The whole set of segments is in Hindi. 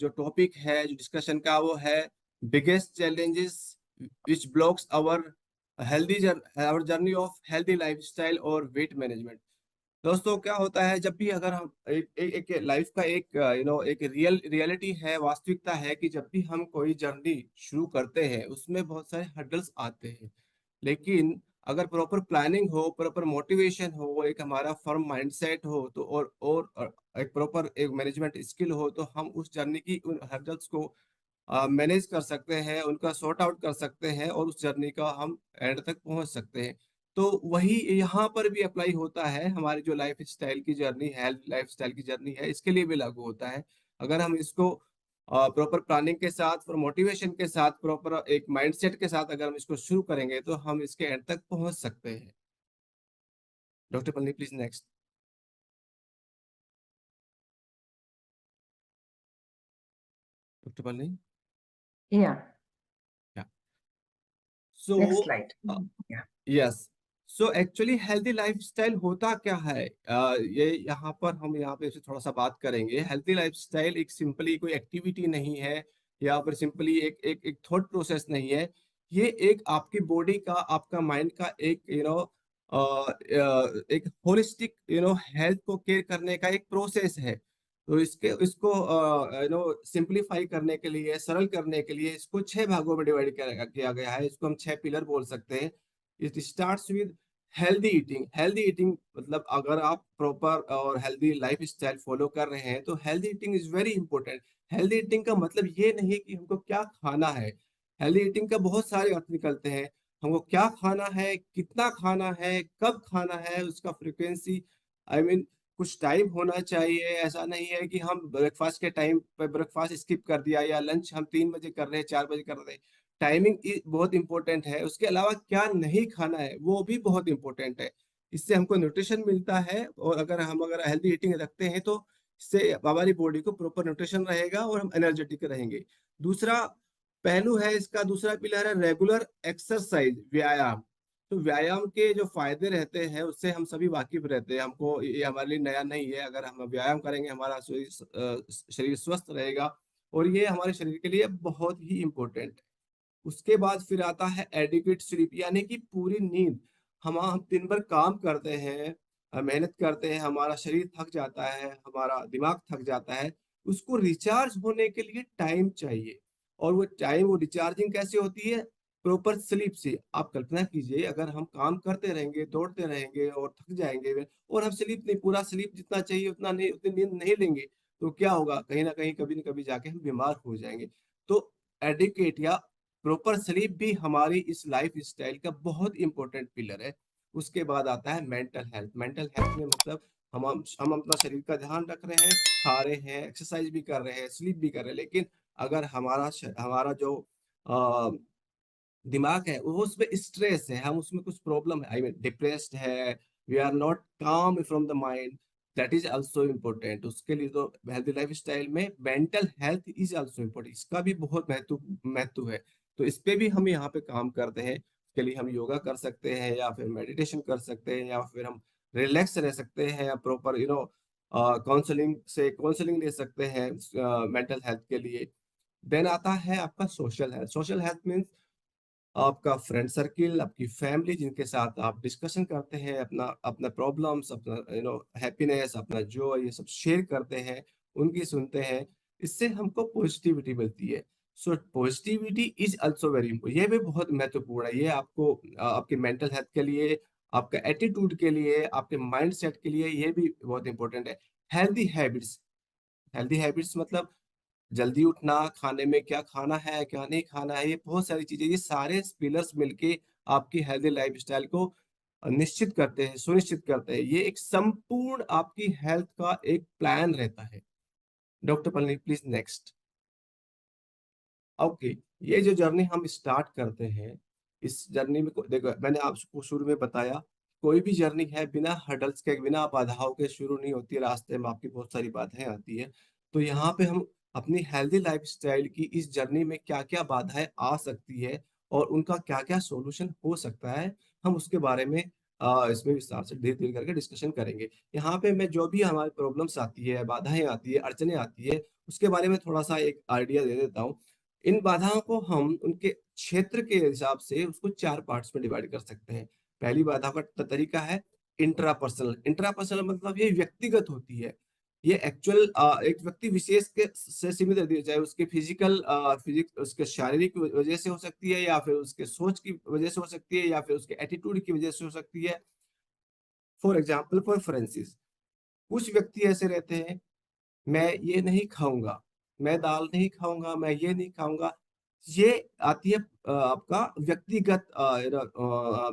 जो टॉपिक है जो डिस्कशन का वो है biggest challenges which blocks our our journey of healthy lifestyle और वेट मैनेजमेंट। दोस्तों क्या होता है जब भी अगर हम एक लाइफ का एक एक रियलिटी है, वास्तविकता है कि जब भी हम कोई जर्नी शुरू करते हैं उसमें बहुत सारे हर्डल्स आते हैं। लेकिन अगर प्रॉपर प्लानिंग हो, प्रॉपर मोटिवेशन हो, एक हमारा फर्म माइंडसेट हो तो और एक प्रॉपर एक मैनेजमेंट स्किल हो तो हम उस जर्नी की उन हर्डल्स को मैनेज कर सकते हैं, उनका सॉर्ट आउट कर सकते हैं और उस जर्नी का हम एंड तक पहुंच सकते हैं। तो वही यहाँ पर भी अप्लाई होता है, हमारी जो लाइफ स्टाइल की जर्नी है, हेल्थ लाइफ स्टाइल की जर्नी है, इसके लिए भी लागू होता है। अगर हम इसको प्रॉपर प्लानिंग के साथ और मोटिवेशन के साथ, प्रॉपर एक माइंडसेट के साथ अगर हम इसको शुरू करेंगे तो हम इसके एंड तक पहुंच सकते हैं। डॉक्टर पन्नी प्लीज नेक्स्ट। डॉक्टर पन्नी। Yeah, सो next slide. Yeah. Yes, so actually healthy lifestyle होता क्या है? ये यहाँ पर हम यहाँ पे थोड़ा सा बात करेंगे। हेल्दी लाइफस्टाइल एक सिंपली कोई एक्टिविटी नहीं है या फिर सिंपली एक थॉट प्रोसेस नहीं है। ये एक आपकी बॉडी का, आपका माइंड का एक एक होलिस्टिक हेल्थ को केयर करने का एक प्रोसेस है। तो इसको सिंपलीफाई करने के लिए, सरल करने के लिए इसको 6 भागों में डिवाइड किया गया है। इसको हम 6 पिलर बोल सकते हैं। It starts with healthy eating. Healthy eating मतलब अगर आप प्रॉपर और हेल्दी लाइफ स्टाइल फॉलो कर रहे हैं तो healthy eating is very important. Healthy eating का मतलब ये नहीं कि हमको क्या खाना है। हेल्दी ईटिंग का बहुत सारे अर्थ निकलते हैं। हमको क्या खाना है, कितना खाना है, कब खाना है, उसका फ्रिक्वेंसी, आई मीन कुछ टाइम होना चाहिए। ऐसा नहीं है कि हम ब्रेकफास्ट के टाइम पे ब्रेकफास्ट स्किप कर दिया या लंच हम 3 बजे कर रहे हैं, 4 बजे कर रहे हैं। टाइमिंग बहुत इंपॉर्टेंट है। उसके अलावा क्या नहीं खाना है वो भी बहुत इंपॉर्टेंट है। इससे हमको न्यूट्रिशन मिलता है और अगर हेल्दी ईटिंग रखते हैं तो इससे हमारी बॉडी को प्रॉपर न्यूट्रिशन रहेगा और हम एनर्जेटिक रहेंगे। दूसरा पहलू है इसका, दूसरा पिलर है रेगुलर एक्सरसाइज, व्यायाम। तो व्यायाम के जो फायदे रहते हैं उससे हम सभी वाकिफ रहते हैं। हमको ये हमारे लिए नया नहीं है। अगर हम व्यायाम करेंगे हमारा शरीर स्वस्थ रहेगा और ये हमारे शरीर के लिए बहुत ही इंपॉर्टेंट है। उसके बाद फिर आता है एडिक्वेट स्लीप, यानी कि पूरी नींद। हम दिन भर काम करते हैं, मेहनत करते हैं, हमारा शरीर थक जाता है, हमारा दिमाग थक जाता है। उसको रिचार्ज होने के लिए टाइम चाहिए। और वो टाइम, वो रिचार्जिंग कैसे होती है? प्रॉपर स्लीप से। आप कल्पना कीजिए अगर हम काम करते रहेंगे, दौड़ते रहेंगे और थक जाएंगे और हम स्लीप नहीं, पूरा स्लीप जितना चाहिए उतना नहीं, उतनी नींद नहीं लेंगे तो क्या होगा? कहीं ना कहीं कभी ना कभी जाके हम बीमार हो जाएंगे। तो एडिक्वेट या प्रॉपर स्लीप भी हमारी इस लाइफ स्टाइल का बहुत इंपॉर्टेंट पिलर है। उसके बाद आता है मेंटल हेल्थ। मेंटल हेल्थ में मतलब हम अपना शरीर का ध्यान रख रहे हैं, खा रहे हैं, एक्सरसाइज भी कर रहे हैं, स्लीप भी कर रहे हैं, लेकिन अगर हमारा जो अ, दिमाग है वो उसमें स्ट्रेस है, हम उसमें कुछ प्रॉब्लम है, आई मीन डिप्रेस्ड है, वी आर नॉट काम from the mind, that is also important. उसके लिए तो हेल्दी लाइफ स्टाइल में mental health is also important, इसका भी बहुत महत्व है। तो इस पे भी हम यहाँ पे काम करते हैं। इसके लिए हम योगा कर सकते हैं या फिर मेडिटेशन कर सकते हैं या फिर हम रिलैक्स रह सकते हैं या प्रॉपर काउंसलिंग ले सकते हैं मेंटल हेल्थ के लिए। देन आता है आपका social health. Social health means आपका फ्रेंड सर्किल, आपकी फैमिली, जिनके साथ आप डिस्कशन करते हैं, अपना अपना प्रॉब्लम्स, अपना हैप्पीनेस, अपना जॉय, ये सब शेयर करते हैं, उनकी सुनते हैं। इससे हमको पॉजिटिविटी मिलती है। So positivity is also very important, ये भी बहुत महत्वपूर्ण है। ये आपको आपके मेंटल हेल्थ के लिए, आपका एटीट्यूड के लिए, आपके माइंड सेट के लिए ये भी बहुत इंपॉर्टेंट है। Healthy habits. हेल्दी हैबिट्स मतलब जल्दी उठना, खाने में क्या खाना है, क्या नहीं खाना है, ये बहुत सारी चीजें, ये सारे पिलर्स मिलके आपकी हेल्दी लाइफस्टाइल को निश्चित करते हैं, सुनिश्चित करते हैं। ये एक संपूर्ण आपकी हेल्थ का एक प्लान रहता है। Doctor Palani please next. Okay, ये जो जर्नी हम स्टार्ट करते हैं, इस जर्नी में देखो मैंने आपको शुरू में बताया, कोई भी जर्नी है बिना हर्डल्स के, बिना बाधाओं के शुरू नहीं होती है। रास्ते में आपकी बहुत सारी बाधाएं आती है। तो यहाँ पे हम अपनी हेल्दी लाइफस्टाइल की इस जर्नी में क्या क्या बाधाएं आ सकती है और उनका क्या क्या सॉल्यूशन हो सकता है, हम उसके बारे में इसमें विस्तार से धीरे-धीरे करके डिस्कशन करेंगे। यहाँ पे मैं जो भी हमारी प्रॉब्लम्स आती है, बाधाएँ आती है, अड़चनें आती है, उसके बारे में थोड़ा-सा एक आइडिया दे देता हूँ। इन बाधाओं को हम उनके क्षेत्र के हिसाब से उसको 4 पार्ट्स में डिवाइड कर सकते हैं। पहली बाधा का तरीका है इंट्रापर्सनल। इंट्रापर्सनल मतलब ये व्यक्तिगत होती है। ये एक्चुअल एक व्यक्ति विशेष के से सीमित रहती है, चाहे उसके फिजिक्स उसके शारीरिक वजह से हो सकती है या फिर उसके सोच की वजह से हो सकती है या फिर उसके एटीट्यूड की वजह से हो सकती है। फॉर एग्जाम्पल प्रेफरेंसेस, कुछ व्यक्ति ऐसे रहते हैं, मैं ये नहीं खाऊँगा, मैं दाल नहीं खाऊँगा, मैं ये नहीं खाऊँगा। ये आती है आपका व्यक्तिगत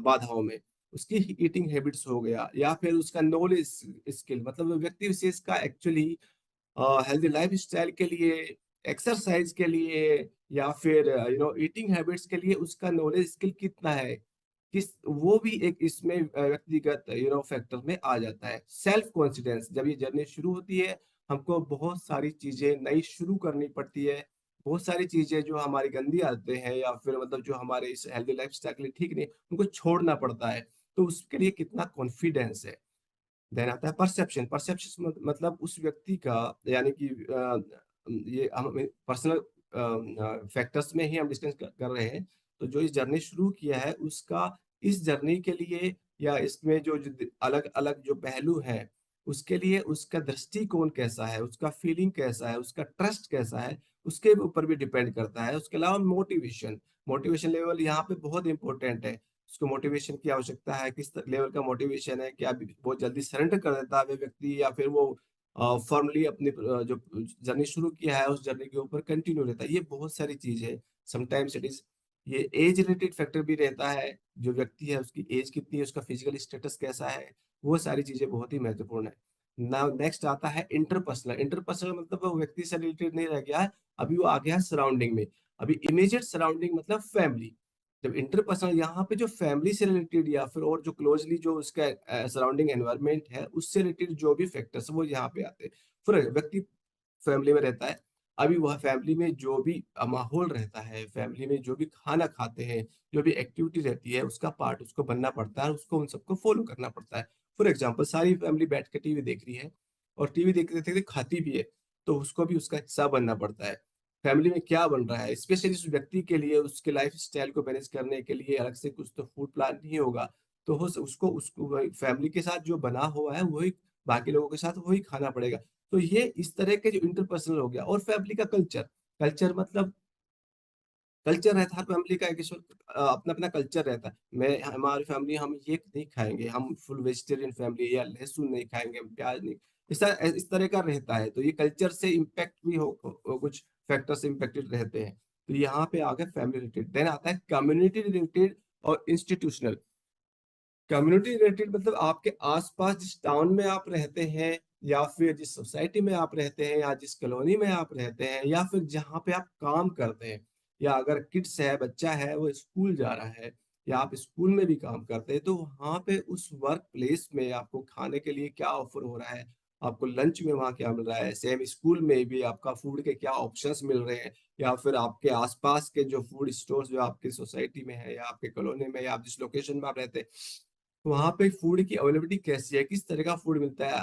बाधाओं में। उसकी ईटिंग हैबिट्स हो गया या फिर उसका नॉलेज स्किल, मतलब व्यक्ति विशेष का एक्चुअली हेल्दी लाइफ़स्टाइल के लिए, एक्सरसाइज़ के लिए या फिर ईटिंग हैबिट्स के लिए उसका नॉलेज स्किल कितना है, किस वो भी एक इसमें व्यक्तिगत फैक्टर में आ जाता है। सेल्फ कॉन्फिडेंस, जब ये जर्नी शुरू होती है, हमको बहुत सारी चीज़ें नई शुरू करनी पड़ती है। बहुत सारी चीज़ें जो हमारी गंदी आदतें हैं या फिर मतलब जो हमारे इस हेल्दी लाइफ़स्टाइल के लिए ठीक नहीं, उनको छोड़ना पड़ता है। तो उसके लिए कितना कॉन्फिडेंस है। देन आता है परसेप्शन। परसेप्शन मतलब उस व्यक्ति का, यानी कि ये हम पर्सनल फैक्टर्स में ही हम डिस्कस कर रहे हैं। तो जो इस जर्नी शुरू किया है उसका इस जर्नी के लिए या इसमें जो अलग-अलग जो पहलू हैं, उसके लिए उसका दृष्टिकोण कैसा है, उसका फीलिंग कैसा है, उसका ट्रस्ट कैसा है, उसके ऊपर भी डिपेंड करता है। उसके अलावा मोटिवेशन, मोटिवेशन लेवल यहाँ पे बहुत इम्पोर्टेंट है। उसको मोटिवेशन की आवश्यकता है, किस लेवल का मोटिवेशन है, क्या अभी बहुत जल्दी सरेंडर कर देता है वो व्यक्ति या फिर वो फर्मली अपनी जो जर्नी शुरू किया है उस जर्नी के ऊपर कंटिन्यू रहता है। ये बहुत सारी चीज़ है। समटाइम्स इट इज़ ये एज रिलेटेड फैक्टर भी रहता है, जो व्यक्ति है उसकी एज कितनी है, उसका फिजिकल स्टेटस कैसा है, वो सारी चीज़ें बहुत ही महत्वपूर्ण है। नाउ नेक्स्ट आता है इंटरपर्सनल। इंटरपर्सनल मतलब वो व्यक्ति से रिलेटेड नहीं रह गया है, अभी वो आ गया है सराउंडिंग में। अभी इमीडिएट सराउंडिंग मतलब फैमिली। जब इंटरपर्सनल यहाँ पे जो फैमिली से रिलेटेड या फिर और जो क्लोजली जो उसका सराउंडिंग एनवायरनमेंट है उससे रिलेटेड जो भी फैक्टर्स वो यहाँ पे आते हैं। फिर व्यक्ति फैमिली में रहता है, अभी वह फैमिली में जो भी माहौल रहता है, फैमिली में जो भी खाना खाते हैं, जो भी एक्टिविटी रहती है उसका पार्ट उसको बनना पड़ता है, उसको उन सबको फॉलो करना पड़ता है। फॉर एग्जाम्पल सारी फैमिली बैठ के टीवी देख रही है और टीवी देखते-देखते खाती भी है, तो उसको भी उसका हिस्सा बनना पड़ता है। फैमिली में क्या बन रहा है, स्पेशली उस व्यक्ति के लिए उसके लाइफ़स्टाइल को मैनेज करने के लिए अलग से कुछ तो फूड प्लान नहीं होगा। तो हो स उसको वही फैमिली के साथ जो बना हुआ है वही बाकी लोगों के साथ वही खाना पड़ेगा। तो ये इस तरह के जो इंटरपर्सनल हो गया और फैमिली का कल्चर। कल्चर मतलब कल्चर रहता है हर फैमिली का, एक अपना-अपना कल्चर रहता है। मैं हमारी फैमिली हम ये नहीं खाएँगे, हम फुल वेजिटेरियन फैमिली है या लहसुन नहीं खाएँगे, हम प्याज़ नहीं, इस तरह का रहता है। तो ये कल्चर से इम्पैक्ट भी कुछ फैक्टर्स इम्पैक्टेड रहते हैं। तो यहाँ पे आ गया फैमिली रिलेटेड। देन आता है कम्युनिटी रिलेटेड और इंस्टीट्यूशनल। कम्युनिटी रिलेटेड मतलब आपके आस-पास जिस टाउन में आप रहते हैं या फिर जिस सोसाइटी में आप रहते हैं या जिस कॉलोनी में आप रहते हैं या फिर जहाँ पे आप काम करते हैं, या अगर किड्स है, बच्चा है, वो स्कूल जा रहा है या आप स्कूल में भी काम करते हैं, तो वहाँ पे उस वर्क प्लेस में आपको खाने के लिए क्या ऑफ़र हो रहा है, आपको लंच में वहाँ क्या मिल रहा है, सेम स्कूल में भी आपका फूड के क्या ऑप्शंस मिल रहे हैं या फिर आपके आस-पास के जो फूड स्टोर्स जो आपकी सोसाइटी में है या आपके कॉलोनी में या आप जिस लोकेशन में आप रहते हैं, वहाँ पे फूड की अवेलेबिलिटी कैसी है? किस तरह का फूड मिलता है?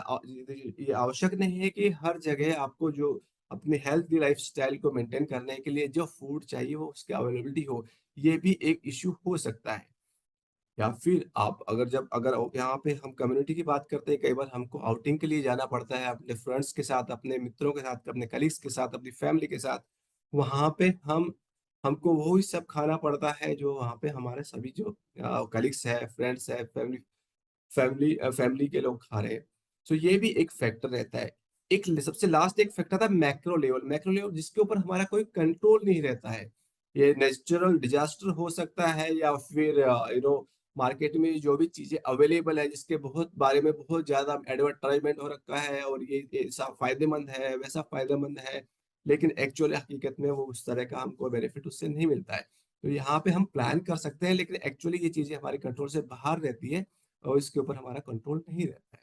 ये आवश्यक नहीं है कि हर जगह आपको जो अपने हेल्थी लाइफ़स्टाइल को मेंटेन करने के लिए जो फूड चाहिए वो उसकी अवेलेबिलिटी हो, ये भी एक इश्यू हो सकता है। या फिर आप अगर यहाँ पे हम कम्युनिटी की बात करते हैं, कई बार हमको आउटिंग के लिए जाना पड़ता है अपने फ्रेंड्स के साथ, अपने मित्रों के साथ, अपने कलीग्स के साथ, अपनी फैमिली के साथ। वहाँ पे हमको वही सब खाना पड़ता है जो वहाँ पे हमारे सभी जो कलीग्स हैं, फ्रेंड्स हैं, फैमिली के लोग खा रहे हैं। तो ये भी एक फैक्टर रहता है। सबसे लास्ट एक फैक्टर था मैक्रो लेवल। मैक्रो लेवल जिसके ऊपर हमारा कोई कंट्रोल नहीं रहता है। ये नेचुरल डिज़ास्टर हो सकता है या फिर मार्केट में जो भी चीज़ें अवेलेबल है जिसके बहुत बारे में बहुत ज़्यादा एडवर्टाइज़मेंट हो रखा है और ये ऐसा फ़ायदेमंद है, वैसा फ़ायदेमंद है, लेकिन एक्चुअली हकीकत में वो उस तरह का हमको बेनिफिट उससे नहीं मिलता है। तो यहाँ पे हम प्लान कर सकते हैं लेकिन एक्चुअली ये चीज़ें हमारे कंट्रोल से बाहर रहती है और इसके ऊपर हमारा कंट्रोल नहीं रहता है।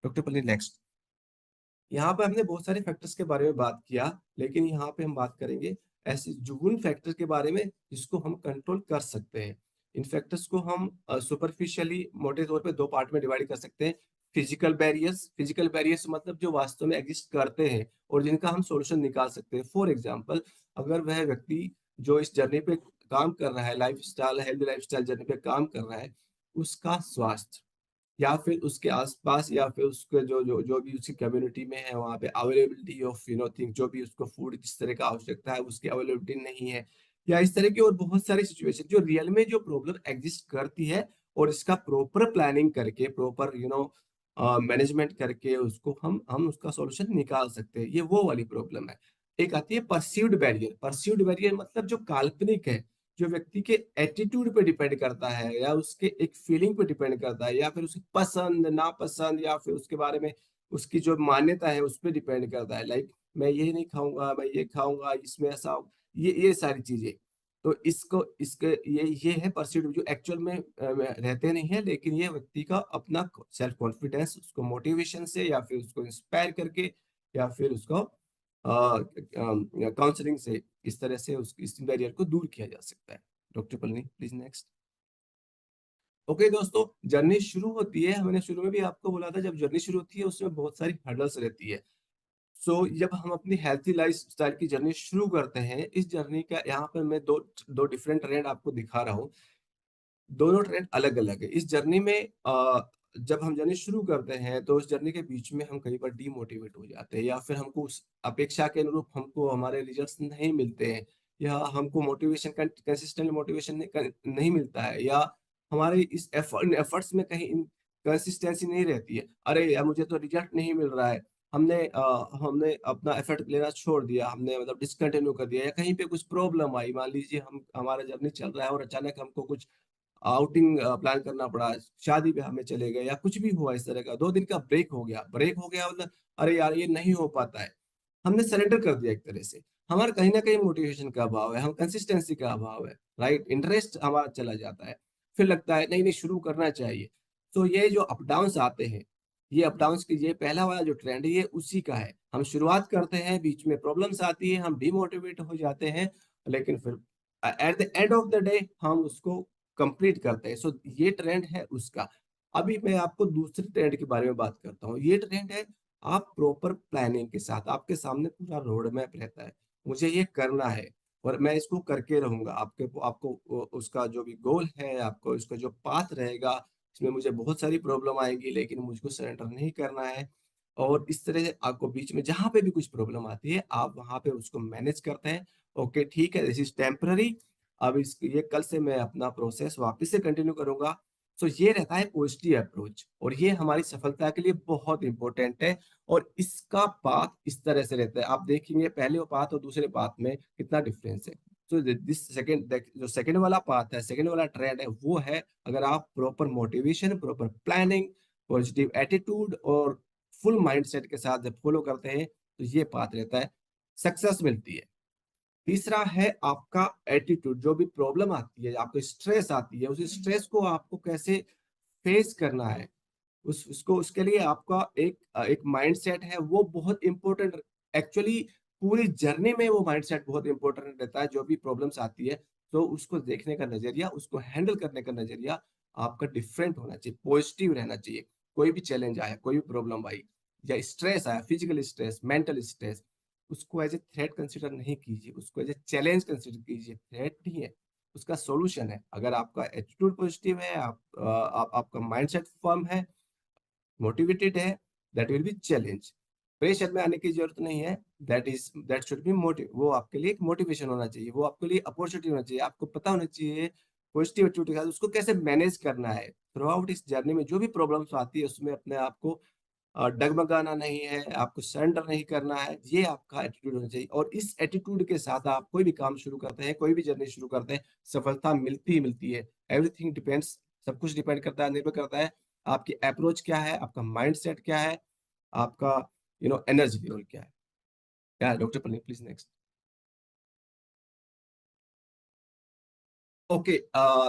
डॉक्टर पन्नी नेक्स्ट। यहाँ पे हमने बहुत सारे फैक्टर्स के बारे में बात किया, लेकिन यहाँ पे हम बात करेंगे ऐसे जो उन फैक्टर के बारे में जिसको हम कंट्रोल कर सकते हैं। इनफेक्ट इसको हम सुपरफिशियली मोटे तौर पे दो पार्ट में डिवाइड कर सकते हैं। फिजिकल बैरियर्स मतलब जो वास्तव में एग्जिस्ट करते हैं और जिनका हम सॉल्यूशन निकाल सकते हैं। फॉर एग्जांपल, अगर वह व्यक्ति जो इस जर्नी पे काम कर रहा है, लाइफस्टाइल हेल्दी लाइफस्टाइल जर्नी पे काम कर रहा है, उसका स्वास्थ्य या फिर उसके आसपास या फिर उसके जो जो जो भी उसकी कम्युनिटी में है वहाँ पे अवेलेबिलिटी ऑफ थिंग, जो भी उसको फूड जिस तरह का आवश्यकता है उसकी अवेलेबिलिटी नहीं है, या इस तरह की और बहुत सारी सिचुएशन जो रियल में जो प्रॉब्लम एग्जिस्ट करती है, और इसका प्रॉपर प्लानिंग करके प्रॉपर मैनेजमेंट करके उसको हम उसका सॉल्यूशन निकाल सकते हैं। ये वो वाली प्रॉब्लम है। एक आती है परसीव्ड बैरियर मतलब जो काल्पनिक है, जो व्यक्ति के एटीट्यूड पे डिपेंड करता है या उसके एक फीलिंग पे डिपेंड करता है या फिर उसकी पसंद नापसंद या फिर उसके बारे में उसकी जो मान्यता है उस पे डिपेंड करता है। लाइक मैं ये नहीं खाऊंगा, मैं ये खाऊंगा, इसमें ऐसा ये सारी चीजें। तो इसको इसके ये है परसीव्ड, जो एक्चुअल में रहते नहीं है, लेकिन ये व्यक्ति का अपना सेल्फ कॉन्फिडेंस उसको मोटिवेशन से या फिर उसको इंस्पायर करके या फिर उसको काउंसलिंग से इस तरह से उस इस बैरियर को दूर किया जा सकता है। Doctor Palani please next. Okay दोस्तों, जर्नी शुरू होती है, मैंने शुरू में भी आपको बोला था, जब जर्नी शुरू होती है उसमें बहुत सारी हर्डल्स रहती है। सो जब हम अपनी हेल्थी लाइफ स्टाइल की जर्नी शुरू करते हैं, इस जर्नी का यहाँ पर मैं दो दो डिफरेंट ट्रेंड आपको दिखा रहा हूँ। दोनों ट्रेंड अलग अलग है इस जर्नी में। जब हम जर्नी शुरू करते हैं तो उस जर्नी के बीच में हम कई बार डीमोटिवेट हो जाते हैं या फिर हमको उस अपेक्षा के अनुरूप हमको हमारे रिजल्ट्स नहीं मिलते हैं, या हमको मोटिवेशन कंसिस्टेंट मोटिवेशन नहीं मिलता है, या हमारे इस एफर्ट्स में कहीं कंसिस्टेंसी नहीं रहती है। अरे यार मुझे तो रिजल्ट नहीं मिल रहा है, हमने अपना एफर्ट लेना छोड़ दिया, हमने मतलब डिसकंटिन्यू कर दिया, या कहीं पे कुछ प्रॉब्लम आई, मान लीजिए हम हमारा जर्नी चल रहा है और अचानक हमको कुछ आउटिंग प्लान करना पड़ा, शादी ब्याह में चले गए या कुछ भी हुआ इस तरह का, 2 दिन का ब्रेक हो गया मतलब अरे यार ये नहीं हो पाता है। हमने सरेंडर कर दिया एक तरह से। हमारा कहीं न कहीं मोटिवेशन का अभाव है, हम कंसिस्टेंसी का अभाव है, राइट? इंटरेस्ट हमारा चला जाता है। फिर लगता है नहीं, नहीं शुरू करना चाहिए। तो ये जो अप डाउन्स आते हैं, ये अप डाउन्स की ये पहला वाला जो ट्रेंड है ये उसी का है। हम शुरुआत करते हैं, बीच में प्रॉब्लम्स आती है, हम डिमोटिवेट हो जाते हैं, लेकिन फिर at the end of the day हम उसको कंप्लीट करते हैं। सो ये ट्रेंड है उसका। अभी मैं आपको दूसरे ट्रेंड के बारे में बात करता हूँ। ये ट्रेंड है, आप प्रॉपर प्लानिंग के साथ, आपके सामने पूरा रोड मैप रहता है, मुझे ये करना है और मैं इसको करके रहूंगा। आपको उसका जो भी गोल है, आपको उसका जो पाथ रहेगा, इसमें मुझे बहुत सारी प्रॉब्लम आएगी लेकिन मुझको सरेंडर नहीं करना है। और इस तरह से आपको बीच में जहां पे भी कुछ प्रॉब्लम आती है आप वहां पे उसको मैनेज करते हैं। ओके ठीक है, दिस इज टेम्पररी, अब इस ये कल से मैं अपना प्रोसेस वापस से कंटिन्यू करूंगा। तो ये रहता है पॉजिटिव अप्रोच और ये हमारी सफलता के लिए बहुत इंपॉर्टेंट है। और इसका पाथ इस तरह से रहता है, आप देखेंगे पहले पाथ और दूसरे पाथ में कितना डिफरेंस है। तो दिस सेकंड जो सेकंड वाला पाथ है, सेकंड वाला ट्रेंड है, वो है अगर आप proper motivation, proper planning, positive attitude और फुल माइंडसेट के साथ जब फॉलो करते हैं तो ये पाथ रहता है, सक्सेस मिलती है। तीसरा है आपका एटीट्यूड, जो भी प्रॉब्लम आती है, आपको स्ट्रेस आती है, उस स्ट्रेस को आपको कैसे फेस करना है, उस उसको उसके लिए आपका एक माइंडसेट है, वो बहुत इंपॉर्टेंट। एक्चुअली पूरी जर्नी में वो माइंडसेट बहुत इंपॉर्टेंट रहता है। जो भी प्रॉब्लम्स आती है तो उसको देखने का नजरिया, उसको हैंडल करने का नजरिया आपका डिफरेंट होना चाहिए, पॉजिटिव रहना चाहिए। कोई भी चैलेंज आया, कोई भी प्रॉब्लम आई या स्ट्रेस आया, फिजिकल स्ट्रेस, मेंटल स्ट्रेस, उसको एज ए थ्रेट कंसिडर नहीं कीजिए, उसको एज ए चैलेंज कंसिडर कीजिए। थ्रेट नहीं है, उसका सॉल्यूशन है। अगर आपका एटीट्यूड पॉजिटिव है, आपका माइंडसेट फर्म है, मोटिवेटेड है, that will be challenge. Pressure में आने की जरूरत नहीं है, दैट शुड बी मोटिव, वो आपके लिए एक मोटिवेशन होना चाहिए, वो आपके लिए अपॉर्चुनिटी होना चाहिए। आपको पता होना चाहिए पॉजिटिव एटीट्यूड के साथ उसको कैसे मैनेज करना है। थ्रू आउट इस जर्नी में जो भी प्रॉब्लम्स आती है उसमें अपने आप को डगमगाना नहीं है, आपको सरेंडर नहीं करना है, ये आपका एटीट्यूड होना चाहिए। और इस एटीट्यूड के साथ आप कोई भी काम शुरू करते हैं, कोई भी जर्नी शुरू करते हैं, सफलता मिलती ही मिलती है। एवरीथिंग डिपेंड्स, सब कुछ डिपेंड करता है, निर्भर करता है आपकी अप्रोच क्या है, आपका माइंडसेट क्या है, आपका एनर्जी लेवल क्या है। या डॉक्टर पन्नी प्लीज नेक्स्ट। ओके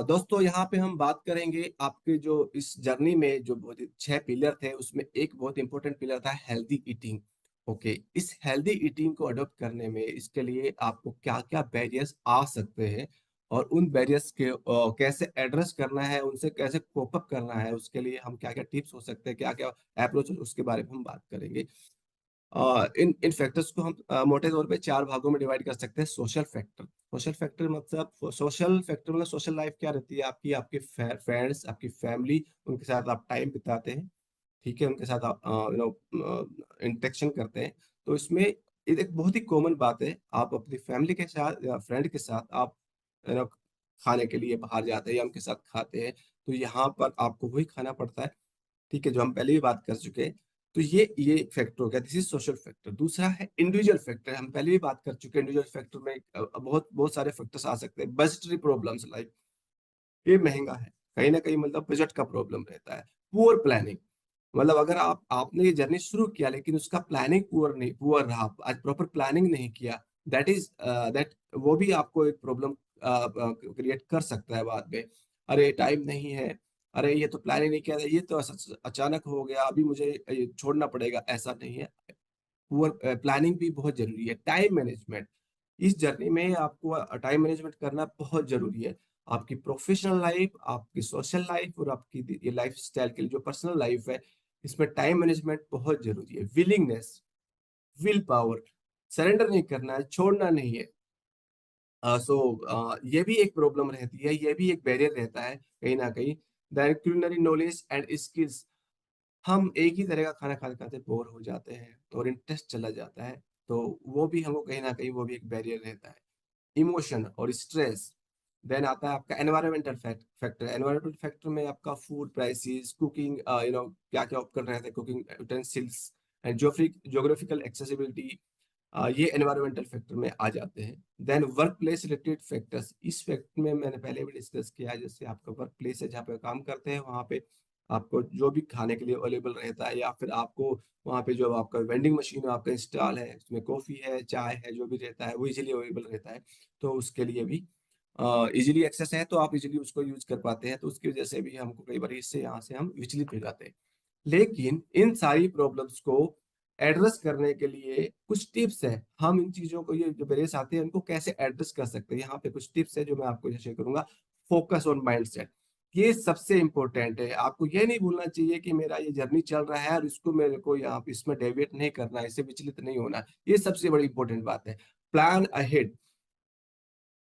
दोस्तों, यहाँ पे हम बात करेंगे आपके जो इस जर्नी में जो बहुत 6 पिलर थे उसमें एक बहुत इंपॉर्टेंट पिलर था हेल्दी ईटिंग। ओके, इस हेल्दी ईटिंग को अडॉप्ट करने में इसके लिए आपको क्या क्या बैरियर्स आ सकते हैं और उन बैरियर्स के कैसे एड्रेस करना है, उनसे कैसे कोप अप करना है, उसके लिए हम क्या-क्या टिप्स हो सकते हैं, क्या-क्या अप्रोच उसके बारे में हम बात करेंगे। इन इन फैक्टर्स को हम मोटे तौर पे 4 भागों में डिवाइड कर सकते हैं। सोशल फैक्टर, सोशल फैक्टर मतलब सोशल लाइफ क्या रहती है आपकी, आपके फ्रेंड्स, आपकी फैमिली, उनके साथ आप टाइम बिताते हैं, ठीक है? उनके साथ आप इंटरेक्शन करते हैं। तो इसमें ये एक बहुत ही कॉमन बात है, आप अपनी फैमिली के साथ या फ्रेंड के साथ आप यू नो खाने के लिए बाहर जाते हैं या उनके साथ खाते हैं, तो यहाँ पर आपको वही खाना पड़ता है, ठीक है? जो हम पहले भी बात कर चुके हैं। तो ये फैक्टर हो गया, दिस इज़ सोशल फैक्टर। दूसरा है इंडिविजुअल फैक्टर, हम पहले भी बात कर चुके हैं। इंडिविजुअल फैक्टर में बहुत बहुत सारे फैक्टर्स आ सकते हैं। बजटरी प्रॉब्लम्स लाइक ये महँगा है, कहीं न कहीं मतलब बजट का प्रॉब्लम रहता है। पुअर प्लानिंग, मतलब अगर आपने ये जर्नी शुरू किया लेकिन उसका प्लानिंग पुअर रहा, आज प्रॉपर प्लानिंग नहीं किया, दैट वो भी आपको एक प्रॉब्लम क्रिएट कर सकता है बाद में। अरे टाइम नहीं है, अरे ये तो प्लानिंग नहीं किया था, ये तो अचानक हो गया, अभी मुझे ये छोड़ना पड़ेगा, ऐसा नहीं है। पुअर प्लानिंग भी बहुत ज़रूरी है। टाइम मैनेजमेंट, इस जर्नी में आपको टाइम मैनेजमेंट करना बहुत ज़रूरी है। आपकी प्रोफ़ेशनल लाइफ़, आपकी सोशल लाइफ़ और आपकी ये लाइफ़स्टाइल के लिए जो पर्सनल लाइफ़ है, इसमें टाइम मैनेजमेंट बहुत ज़रूरी है। विलिंगनेस, विल पावर, सरेंडर नहीं करना है, छोड़ना नहीं है। ये भी एक प्रॉब्लम रहती है, ये भी एक बैरियर रहता है कहीं न कहीं। Then culinary knowledge and skills, हम एक ही तरह का खाना खाते-खाते बोर हो जाते हैं और इंटरेस्ट चला जाता है, तो वो भी हमको कहीं न कहीं वो भी एक बैरियर रहता है। इमोशन और स्ट्रेस, देन आता है आपका एनवायरमेंटल फैक्टर। एनवायरमेंटल फैक्टर में आपका फूड प्राइसेस, कुकिंग क्या-क्या उपकरण रहते हैं, cooking utensils and geographical accessibility, ये एनवायरमेंटल फैक्टर में आ जाते हैं। Then work place related factors, इस फैक्टर में मैंने पहले भी डिस्कस किया है, जैसे आपका वर्क प्लेस है जहाँ पे काम करते हैं, वहाँ पे आपको जो भी खाने के लिए अवेलेबल रहता है या फिर आपको वहाँ पे जो आपका वेंडिंग मशीन आपका इंस्टॉल है, उसमें कॉफ़ी है, चाय है, जो भी रहता है वो ईज़िली अवेलेबल रहता है। तो उसके लिए भी ईज़िली एक्सेस है, तो आप ईज़िली उसको यूज़ कर पाते हैं, तो उसकी वजह से भी हमको कई बार इससे यहाँ से हम विचलित हो जाते हैं। लेकिन इन सारी प्रॉब्लम्स को एड्रेस करने के लिए कुछ टिप्स हैं। हम इन चीज़ों को, ये जो बैरियर्स आते हैं, उनको कैसे एड्रेस कर सकते हैं। यहाँ पे कुछ टिप्स हैं जो मैं आपको शेयर करूँगा। फोकस ऑन माइंडसेट, ये सबसे इम्पोर्टेंट है। आपको ये नहीं भूलना चाहिए कि मेरा ये जर्नी चल रहा है और इसको मेरे को यहाँ पे इसमें डेविएट नहीं करना है, इससे विचलित नहीं होना है। ये सबसे बड़ी इम्पोर्टेंट बात है। प्लान अहेड,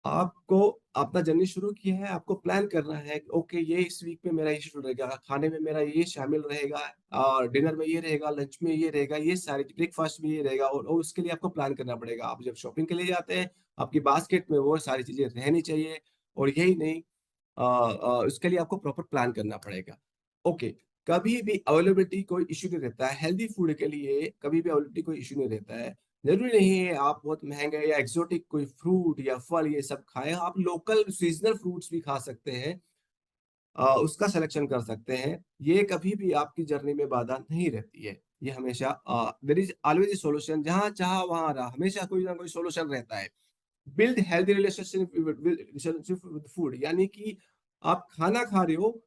आपको अपना जर्नी शुरू किया है, आपको प्लान करना है कि ओके ये इस वीक में मेरा ये शेड्यूल रहेगा, खाने में मेरा ये शामिल रहेगा, डिनर में ये रहेगा, लंच में ये रहेगा, ये सारी ब्रेकफास्ट में ये रहेगा, और उसके लिए आपको प्लान करना पड़ेगा। आप जब शॉपिंग के लिए जाते हैं, आपकी बास्केट में वो सारी चीज़ें रहनी चाहिए, और यही नहीं, उसके लिए आपको प्रॉपर प्लान करना पड़ेगा। ओके, कभी भी अवेलेबिलिटी कोई इश्यू नहीं रहता है, हेल्दी फूड के लिए कभी भी अवेलेबिलिटी कोई इश्यू नहीं रहता है। ज़रूरी नहीं है आप बहुत महँगे या एक्सोटिक कोई फ्रूट या फल ये सब खाएँ, आप लोकल सीज़नल फ्रूट्स भी खा सकते हैं, उसका सिलेक्शन कर सकते हैं। ये कभी भी आपकी जर्नी में बाधा नहीं रहती है। ये हमेशा there is always a solution, जहाँ चाहा वहाँ रहा, हमेशा कोई ना कोई सॉल्यूशन रहता है। Build healthy relationship with food, यानी कि आप खाना खा रहे हो,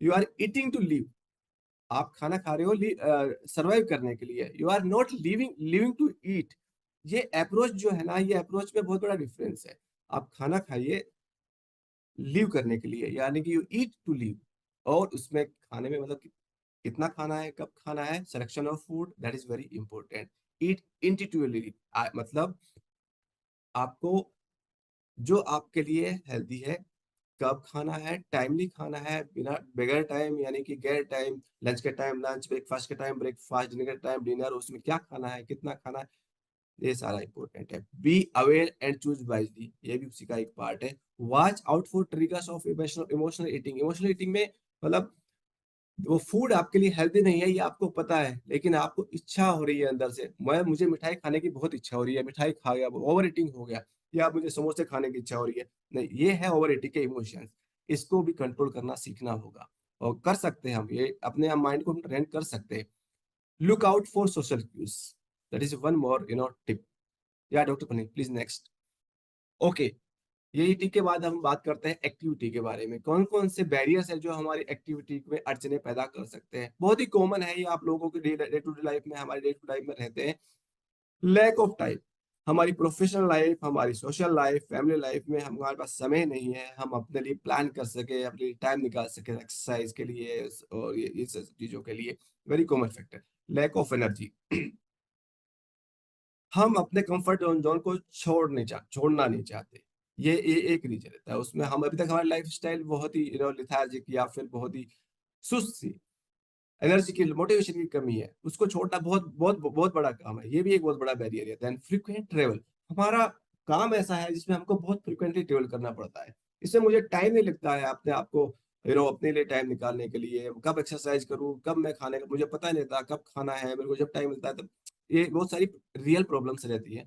you are eating to live. आप खाना खा रहे हो सर्वाइव करने के लिए, you are not living living to eat. ये अप्रोच जो है ना, ये अप्रोच में बहुत बड़ा डिफरेंस है। आप खाना खाइए लिव करने के लिए, यानी कि यू ईट टू लिव, और उसमें खाने में मतलब कितना खाना है, कब खाना है, selection of food, that is very important. Eat intentionally, मतलब आपको जो आपके लिए हेल्दी है, कब खाना है, टाइमली खाना है, बिना बगैर टाइम यानी कि गैर टाइम, लंच के टाइम लंच, ब्रेकफास्ट के टाइम ब्रेकफास्ट, डिनर के टाइम डिनर, उसमें क्या खाना है, कितना खाना है, ये सारा इंपॉर्टेंट है। Be aware and choose wisely, ये भी उसी का एक पार्ट है। Watch out for triggers of emotional eating. Emotional eating में मतलब वो फूड आपके लिए हेल्दी नहीं है, ये आपको पता है, लेकिन आपको इच्छा हो रही है अंदर से, मुझे मिठाई खाने की बहुत इच्छा हो रही है, मिठाई खा गया, ओवर ईटिंग हो गया, या मुझे समोसे खाने की इच्छा हो रही है। नहीं, ये है ओवर ईटिंग के इमोशंस। इसको भी कंट्रोल करना सीखना होगा, और कर सकते हैं हम ये, अपने आप माइंड को हम ट्रेन कर सकते हैं। Look out for social cues, that is one more tip. या डॉक्टर पनीर प्लीज नेक्स्ट। ओके, ये ईटी के बाद हम बात करते हैं एक्टिविटी के बारे में। कौन-कौन से बैरियर्स हैं जो हमारी एक्टिविटी में अड़चनें पैदा कर सकते हैं? बहुत ही कॉमन है ये, आप लोगों के day day to day life में, हमारे डे टू लाइफ में रहते हैं। लैक ऑफ टाइम, हमारी प्रोफेशनल लाइफ, हमारी सोशल लाइफ, फैमिली लाइफ में हमारे पास समय नहीं है, हम अपने लिए प्लान कर सके, अपने लिए टाइम निकाल सके एक्सरसाइज के लिए और ये सब चीज़ों के लिए। Very common factor, lack of energy. हम अपने कंफर्ट जोन को छोड़ना नहीं चाहते। ये एक रीजन रहता है। उसमें हम अभी तक हमारी लाइफस्टाइल बहुत ही लेथार्जिक या फिर बहुत ही सुस्त सी, एनर्जी की, मोटिवेशन की कमी है, उसको छोड़ना बहुत बहुत बहुत बड़ा काम है। ये भी एक बहुत बड़ा बैरियर है। देन फ्रीक्वेंट ट्रेवल, हमारा काम ऐसा है जिसमें हमको बहुत फ्रीक्वेंटली ट्रेवल करना पड़ता है। इसमें मुझे टाइम नहीं लगता है अपने आप को अपने लिए टाइम निकालने के लिए, कब एक्सरसाइज करूँ, कब मैं खाने का मुझे पता नहीं रहता, कब खाना है मेरे को, जब टाइम मिलता है तब। ये बहुत सारी रियल प्रॉब्लम्स रहती है।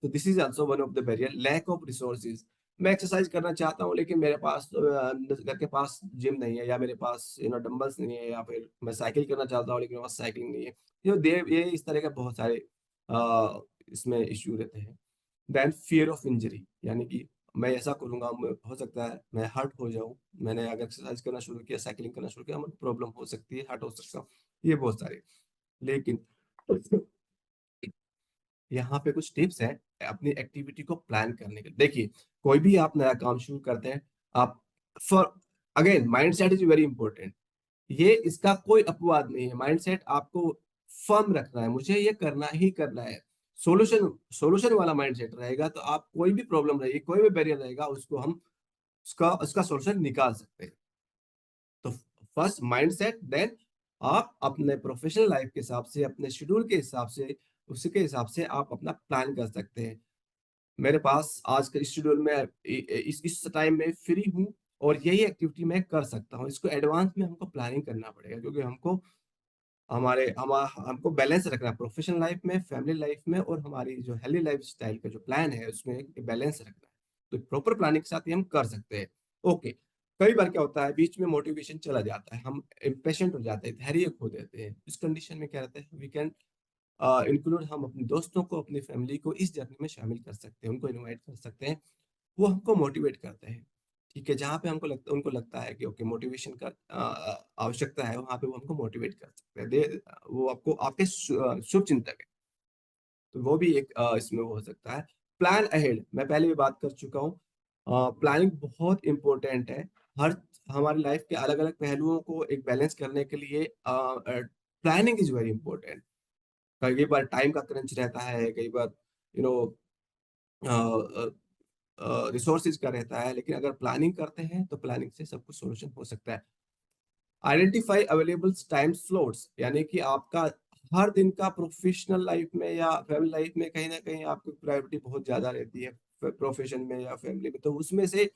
तो this is also one of the barrier, lack of resources. मैं एक्सरसाइज करना चाहता हूँ लेकिन मेरे पास घर के पास जिम नहीं है, या मेरे पास डंबल्स नहीं है, या फिर मैं साइकिल करना चाहता हूँ लेकिन मेरे पास साइकिल नहीं है। ये इस तरह के बहुत सारे इसमें इश्यू रहते हैं। देन फियर ऑफ इंजरी, यानी कि मैं ऐसा करूंगा, हो सकता है मैं हर्ट हो जाऊं। मैंने अगर एक्सरसाइज करना शुरू किया, साइकिलिंग करना शुरू किया, मुझे प्रॉब्लम हो सकती है, हर्ट हो सकता हूँ। ये बहुत सारे, लेकिन यहाँ पे कुछ टिप्स हैं अपनी एक्टिविटी को प्लान करने के लिए। देखिए, कोई भी आप नया काम शुरू करते हैं, आप for again mind set is very important. ये इसका कोई अपवाद नहीं है। माइंडसेट आपको फर्म रखना है, मुझे ये करना ही करना है। सॉल्यूशन सॉल्यूशन वाला माइंडसेट रहेगा तो आप कोई भी प्रॉब्लम रहेगी, कोई भी बैरियर रहेगा, उसको हम उसका उसका सॉल्यूशन निकाल सकते हैं। तो फर्स्ट माइंडसेट, देन आप अपने प्रोफेशनल लाइफ के हिसाब से, अपने शेड्यूल के हिसाब से, उसके हिसाब से आप अपना प्लान कर सकते हैं। मेरे पास आज के शेड्यूल में इस टाइम में फ्री हूँ और यही एक्टिविटी मैं कर सकता हूँ। इसको एडवांस में हमको प्लानिंग करना पड़ेगा, क्योंकि हमको बैलेंस रखना है प्रोफेशनल लाइफ में, फैमिली लाइफ में, और हमारी जो हेल्दी लाइफ स्टाइल का जो प्लान है उसमें बैलेंस रखना है। तो प्रॉपर प्लानिंग के साथ ही हम कर सकते हैं। ओके। कई बार क्या होता है, बीच में मोटिवेशन चला जाता है, हम इम्पेशेंट हो जाते हैं, धैर्य खो देते हैं। इस कंडीशन में क्या रहता है, वी कैन इंक्लूड, हम अपने दोस्तों को, अपनी फैमिली को इस जर्नी में शामिल कर सकते हैं, उनको इनवाइट कर सकते हैं। वो हमको मोटिवेट करते हैं। ठीक है, जहाँ पे उनको लगता है कि ओके मोटिवेशन का आवश्यकता है, वहाँ पे वो हमको मोटिवेट कर सकते हैं। वो आपको आपके शुभ चिंतक है। तो वो भी एक इसमें वो हो सकता है। प्लान अहेड, मैं पहले भी बात कर चुका हूँ। प्लानिंग बहुत इंपॉर्टेंट है। हर हमारी लाइफ के अलग अलग पहलुओं को एक बैलेंस करने के लिए प्लानिंग इज वेरी इंपॉर्टेंट। कई बार टाइम का क्रंच रहता है, कई बार यू नो रिसोर्सेज का रहता है, लेकिन अगर प्लानिंग करते हैं तो प्लानिंग से सब कुछ सोल्यूशन हो सकता है। आइडेंटिफाई अवेलेबल टाइम स्लॉट्स, यानी कि आपका हर दिन का प्रोफेशनल लाइफ में या फैमिली लाइफ में कहीं ना कहीं आपकी प्रायोरिटी बहुत ज्यादा रहती है, प्रोफेशन में या फैमिली में, तो उसमें से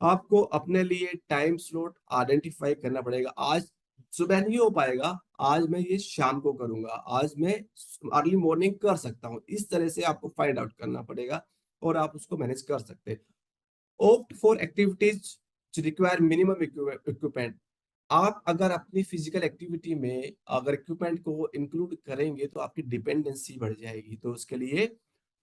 आपको अपने लिए टाइम स्लॉट आइडेंटिफाई करना पड़ेगा। आज सुबह नहीं हो पाएगा, आज मैं ये शाम को करूंगा, आज मैं अर्ली मॉर्निंग कर सकता हूँ, इस तरह से आपको फाइंड आउट करना पड़ेगा और आप उसको मैनेज कर सकते हैं। Opt for activities require minimum equipment. आप अगर अपनी फिजिकल एक्टिविटी में अगर इक्विपमेंट को इंक्लूड करेंगे तो आपकी डिपेंडेंसी बढ़ जाएगी। तो उसके लिए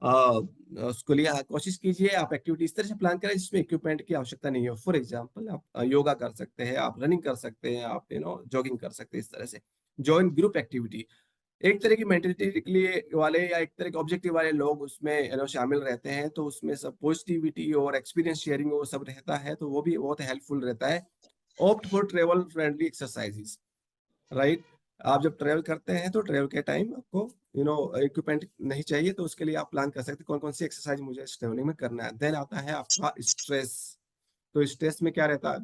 आप कोशिश कीजिए, आप एक्टिविटी इस तरह से प्लान करें जिसमें इक्विपमेंट की आवश्यकता नहीं हो। फॉर एग्जांपल, आप योगा कर सकते हैं, आप रनिंग कर सकते हैं, आप जॉगिंग कर सकते हैं। इस तरह से जॉइन ग्रुप एक्टिविटी, एक तरह की मेंटेलिटी के लिए वाले या एक तरह के ऑब्जेक्टिव वाले लोग उसमें शामिल रहते हैं, तो उसमें सब पॉजिटिविटी और एक्सपीरियंस शेयरिंग वो सब रहता है, तो वो भी बहुत हेल्पफुल रहता है। Opt for travel friendly exercises, right. आप जब ट्रेवल करते हैं तो ट्रेवल के टाइम आपको इक्विपमेंट नहीं चाहिए, तो उसके लिए आप प्लान कर सकते हैं कौन कौन सी एक्सरसाइज मुझे इस ट्रेवलिंग में करना है। देन आता है आपका स्ट्रेस। तो स्ट्रेस में क्या रहता है,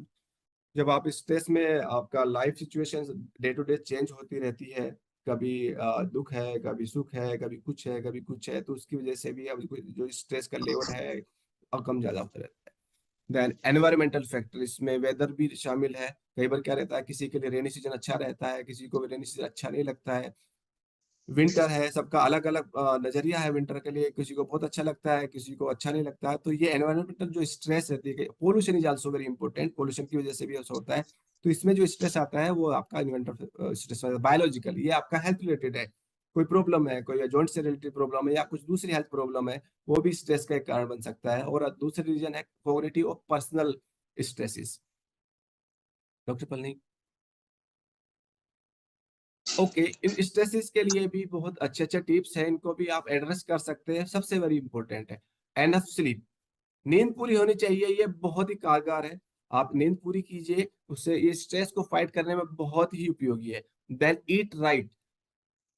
जब आप स्ट्रेस में, आपका life situation day to day change होती रहती है, कभी दुख है, कभी सुख है, कभी कुछ है, कभी कुछ है, तो उसकी वजह से भी अब जो स्ट्रेस का लेवल है और कम ज्यादा होता रहता है। देन एनवायरमेंटल फैक्टर, इसमें वेदर भी शामिल है। कई बार क्या रहता है, किसी के लिए रेनी सीजन अच्छा रहता है, किसी को रेनी सीजन अच्छा नहीं लगता है। विंटर है, सबका अलग अलग नजरिया है विंटर के लिए, किसी को बहुत अच्छा लगता है, किसी को अच्छा नहीं लगता है। तो ये एनवायरमेंटल जो स्ट्रेस रहती है, pollution is also very important, pollution की वजह से भी ऐसा होता है। तो इसमें जो स्ट्रेस आता है वो आपका इन्वेंटर स्ट्रेस, बायोलॉजिकल, ये आपका हेल्थ रिलेटेड है। कोई प्रॉब्लम है, कोई जॉइंट से रिलेटेड प्रॉब्लम है या कुछ दूसरी हेल्थ प्रॉब्लम है, वो भी स्ट्रेस का एक कारण बन सकता है। और दूसरी रीजन है कॉग्निटिव और personal stresses. Doctor Palani. Okay, इन स्ट्रेसेस के लिए भी बहुत अच्छे-अच्छे टिप्स हैं, इनको भी आप एड्रेस कर सकते हैं। सबसे वेरी इंपॉर्टेंट है एनफ स्लीप, नींद पूरी होनी चाहिए, ये बहुत ही कारगर है। आप नींद पूरी कीजिए, उससे ये स्ट्रेस को फाइट करने में बहुत ही उपयोगी है। देन ईट राइट,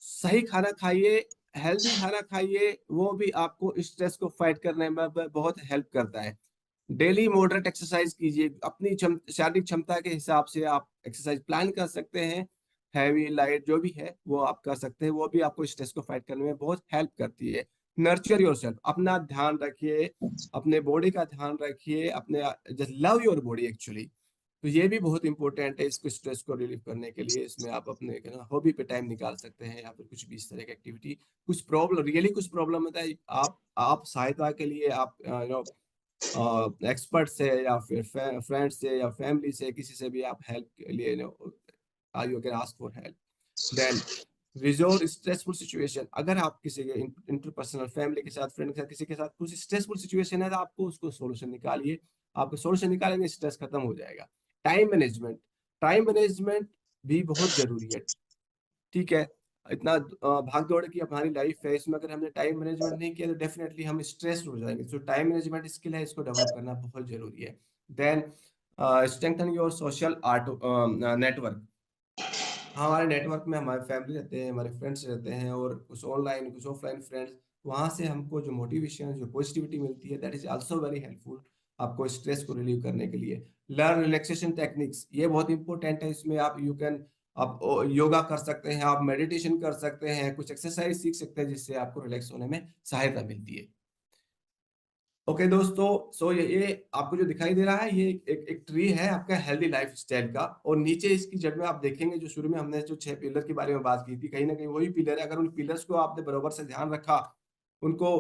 सही खाना खाइए, हेल्दी खाना खाइए, वो भी आपको स्ट्रेस को फाइट करने में बहुत हेल्प करता है। डेली मॉडरेट एक्सरसाइज कीजिए, अपनी शारीरिक क्षमता के हिसाब से आप एक्सरसाइज प्लान कर सकते हैं। हैवी लाइट जो भी है वो आप कर सकते हैं, वो भी आपको स्ट्रेस को फाइट करने में बहुत हेल्प करती है। नर्चर योरसेल्फ, अपना ध्यान रखिए, अपने बॉडी का ध्यान रखिए, अपने just love your body actually. तो ये भी बहुत इंपॉर्टेंट है, इसको स्ट्रेस को रिलीव करने के लिए। इसमें आप अपने हॉबी पे टाइम निकाल सकते हैं या फिर कुछ भी इस तरह की एक्टिविटी। कुछ प्रॉब्लम होता है, आप सहायता के लिए आप एक्सपर्ट से या फिर फ्रेंड से या फैमिली से, किसी से भी आप हेल्प के लिए you can ask for help. Then resolve stressful situation, अगर आप किसी के इंटरपर्सनल फैमिली के साथ, फ्रेंड के साथ, किसी के साथ कुछ स्ट्रेसफुल सिचुएशन है, तो आपको उसको सोल्यूशन निकालिए। आपको सोल्यूशन निकालेंगे, स्ट्रेस खत्म हो जाएगा। टाइम मैनेजमेंट, टाइम मैनेजमेंट भी बहुत जरूरी है। ठीक है, इतना भाग दौड़ की हमारी लाइफ है, इसमें अगर हमने टाइम मैनेजमेंट नहीं किया तो डेफिनेटली हम स्ट्रेस हो जाएंगे। तो टाइम मैनेजमेंट स्किल है, इसको डेवलप करना बहुत जरूरी है। Then strengthen your social art network, हमारे नेटवर्क में हमारे फैमिली रहते हैं, हमारे फ्रेंड्स रहते हैं, और कुछ ऑनलाइन कुछ ऑफलाइन फ्रेंड्स, वहां से हमको जो मोटिवेशन, जो पॉजिटिविटी मिलती है, that is also very helpful आपको स्ट्रेस को रिलीव करने के लिए। लर्न रिलैक्सेशन टेक्निक्स, ये बहुत इंपॉर्टेंट है। इसमें आप आप योगा कर सकते हैं, आप मेडिटेशन कर सकते हैं, कुछ एक्सरसाइज सीख सकते हैं जिससे आपको रिलैक्स होने में सहायता मिलती है। ओके दोस्तों, सो ये आपको जो दिखाई दे रहा है, ये एक ट्री है आपका हेल्दी लाइफ स्टाइल का, और नीचे इसकी जड़ में आप देखेंगे, जो शुरू में हमने जो 6 पिलर के बारे में बात की थी, कहीं ना कहीं वही पिलर है। अगर उन पिलर्स को आपने बराबर से ध्यान रखा, उनको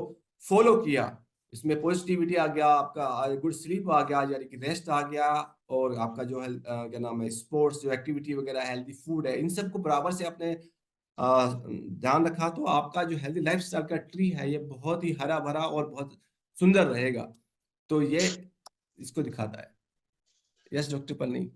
फॉलो किया, इसमें पॉजिटिविटी आ गया, आपका गुड स्लीप आ गया, यानी कि रेस्ट आ गया, और आपका जो है क्या नाम है, स्पोर्ट्स जो एक्टिविटी वगैरह, हेल्दी फूड है, इन सबको बराबर से आपने ध्यान रखा, तो आपका जो हेल्दी लाइफ स्टाइल का ट्री है, ये बहुत ही हरा भरा और बहुत सुंदर रहेगा। तो ये इसको दिखाता है। यस डॉक्टर पन्नी।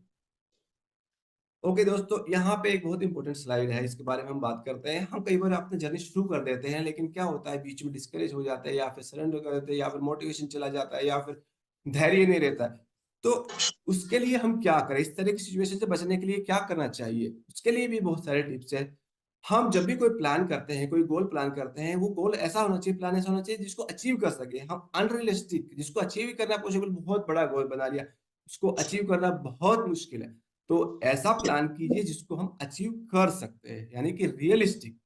ओके दोस्तों, यहाँ पे एक बहुत इंपॉर्टेंट स्लाइड है, इसके बारे में हम बात करते हैं। हम कई बार अपनी जर्नी शुरू कर देते हैं, लेकिन क्या होता है, बीच में डिस्करेज हो जाता है, या फिर सरेंडर कर देते हैं, या फिर मोटिवेशन चला जाता है, या फिर धैर्य नहीं रहता है। तो उसके लिए हम क्या करें, इस तरह की सिचुएशन से बचने के लिए क्या करना चाहिए, उसके लिए भी बहुत सारे टिप्स हैं। हम जब भी कोई प्लान करते हैं, कोई गोल प्लान करते हैं, वो गोल ऐसा होना चाहिए, प्लान ऐसा होना चाहिए जिसको अचीव कर सके हम। अनरियलिस्टिक, जिसको अचीव ही करना पॉसिबल, बहुत बड़ा गोल बना लिया, उसको अचीव करना बहुत मुश्किल है। तो ऐसा प्लान कीजिए जिसको हम अचीव कर सकते हैं, यानी कि रियलिस्टिक।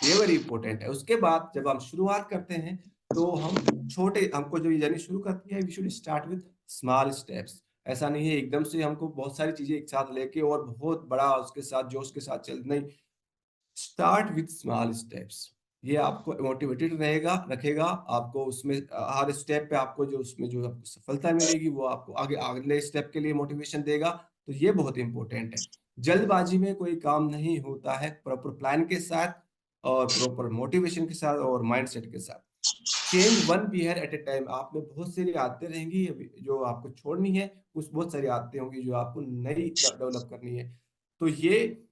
ये वेरी इंपॉर्टेंट है। उसके बाद जब हम शुरुआत करते हैं, तो हमको जो ये जर्नी शुरू करती है, we should start with small steps. ऐसा नहीं है एकदम से हमको बहुत सारी चीजें एक साथ लेके और बहुत बड़ा उसके साथ जोश के साथ चल, नहीं। स्टार्ट विथ स्मॉल स्टेप्स, ये आपको मोटिवेटेड रखेगा। आपको उसमें हर स्टेप पे आपको जो उसमें जो आपको सफलता मिलेगी, वो आपको आगे अगले स्टेप के लिए मोटिवेशन देगा। तो ये बहुत इंपॉर्टेंट है। जल्दबाजी में कोई काम नहीं होता है, प्रॉपर प्लान के साथ और प्रॉपर मोटिवेशन के साथ और माइंडसेट के साथ। चेंज वन बिहेवियर एट ए टाइम, आप में बहुत सारी आदतें रहेंगी जो आपको छोड़नी है, कुछ बहुत सारी आदतें होंगी जो आपको नई डेवलप करनी है। तो ये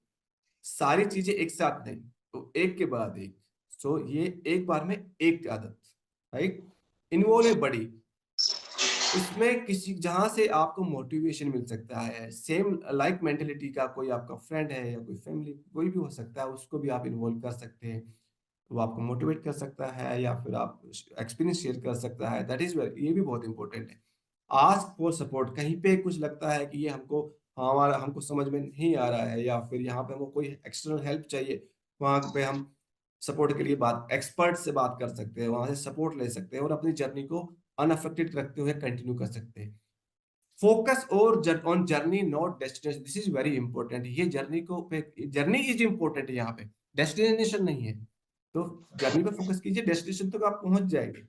सारी चीजें एक साथ नहीं, तो एक के बाद एक। सो ये एक बार में एक आदत, राइट, इन्वॉल्व है बड़ी। उसमें किसी जहां से आपको मोटिवेशन मिल सकता है, सेम लाइक मेंटेलिटी का कोई आपका फ्रेंड है या कोई फैमिली, कोई भी हो सकता है, उसको भी आप इन्वॉल्व कर सकते हैं। वो आपको मोटिवेट कर सकता है, या फिर आप एक्सपीरियंस शेयर कर सकता है। दैट इज वेरी, ये भी बहुत इंपॉर्टेंट है। आस्क फॉर सपोर्ट, कहीं पे कुछ लगता है कि ये हमको समझ में नहीं आ रहा है, या फिर यहाँ पे हमको कोई एक्सटर्नल हेल्प चाहिए, वहां पे हम सपोर्ट के लिए बात एक्सपर्ट से बात कर सकते हैं, वहां से सपोर्ट ले सकते हैं, और अपनी जर्नी को अनअफेक्टेड रखते हुए कंटिन्यू कर सकते हैं। फोकस और on journey not destination, this is very important. ये जर्नी इज इंपॉर्टेंट है यहाँ पे, डेस्टिनेशन नहीं है। तो जर्नी पे फोकस कीजिए, डेस्टिनेशन तक आप पहुंच जाएंगे।